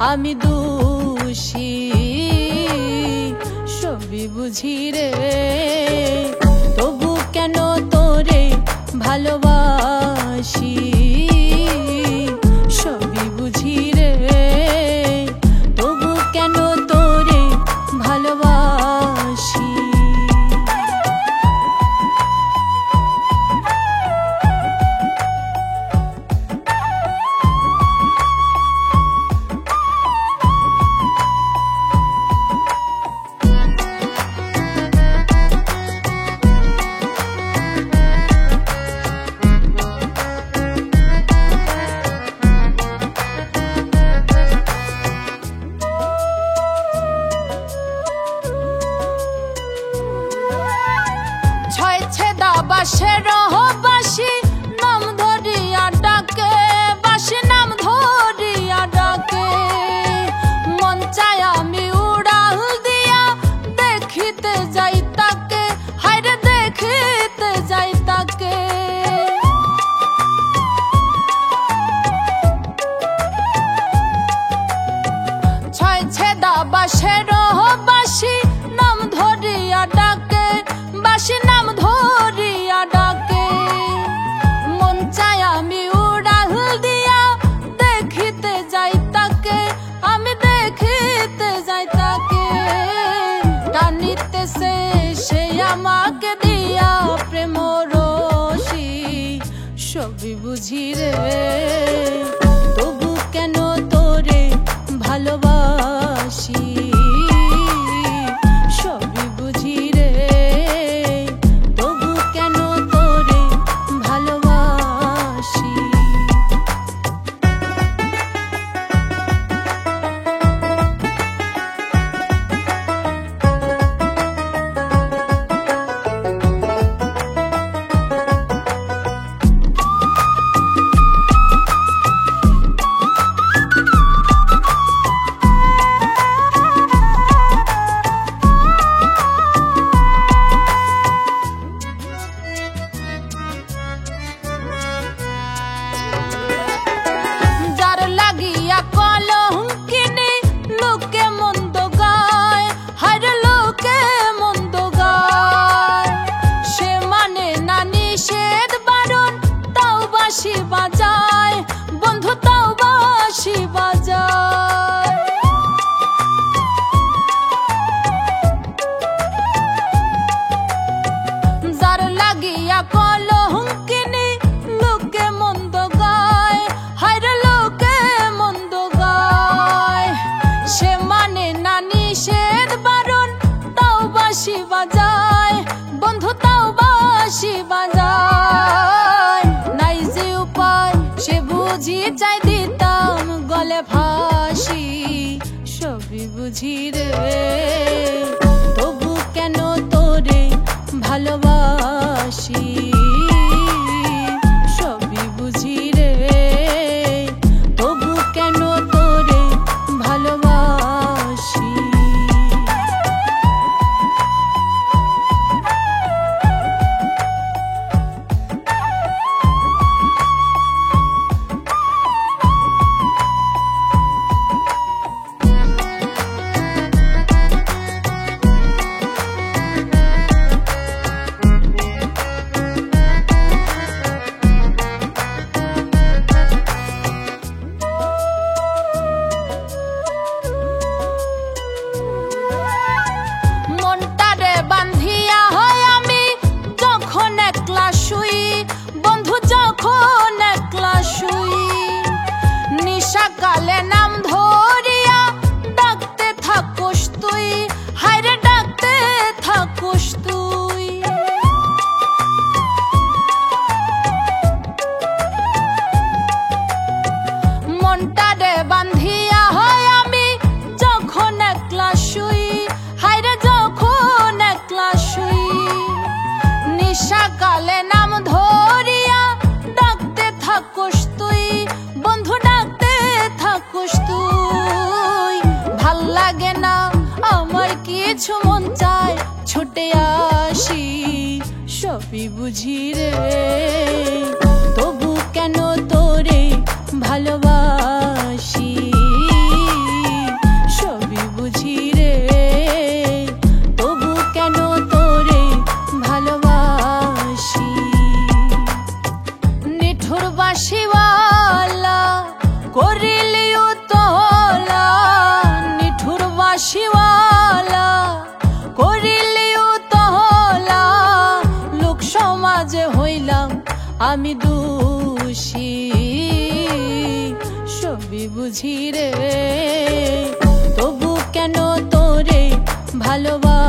আমি দোষী সবই বুঝি রে, তবু কেন তোরে ভালোবাসি সবই বুঝি রে, তবু কেন তোরে ভালোবাসি। বাঁশের বাঁশি নাম ধরিয়া ডাকে, বাঁশি নাম ধরিয়া ডাকে, মন চায় আমি উড়াল দিয়া দেখিতে যাই তাকে, হায়রে দেখিতে যাই তাকে। ছয় ছেদা বাঁশের বাঁশি নাম ধরিয়া ডাকে, বাঁশি নাম ধরিয়া ডাকে, মন চায় আমি উড়াল দিয়া দেখিতে যাই তাকে, আমি দেখিতে যাই তাকে। টানিতেছে সে আমাকে দিয়া প্রেম রশি সবই বুঝি রে, তবু কেন তোরে ভালোবাসি সবই বুঝি রে, তবু কেন তোরে ভালোবাসি। বাঁশি বাজায় বন্ধু তাও বাঁশি বাজায়, যার লাগিয়া কলঙ্কিনী লোকে মন্দ গায়, হায়রে লোকে মন্দ গায়, সে মানে না নিষেধ বারণ তাও বাঁশি বাজায় বন্ধু তাও বাঁশি বাজায়। সে বুঝি চাই দিতাম গলে ফাঁসি সবই বুঝি রে, তবু কেন তোরে ভালোবাসি সবই বুঝি রে, তবু কেন তোরে ভালোবাসি। সকালে নাম ধরিয়া ডাকতে থাকুস তুই, হায়রে ডাকতে থাকুস তুই, মনটারে বান্ধিয়া হয় আমি যখন একলা শুই, হায়রে যখন একলা শুই, নিশাকালে নাম ধরিয়া ডাকতে থাকুস তুই বন্ধু, ডাকতে থাকুস তুই। ভাল লাগে না আমার কিছু মন চায় ছুটে আসি সবই বুঝি রে, তবু কেন তোরে ভালোবাসি। আমি দোষী সবই বুঝি রে, তবু কেন তোরে ভালোবাসি।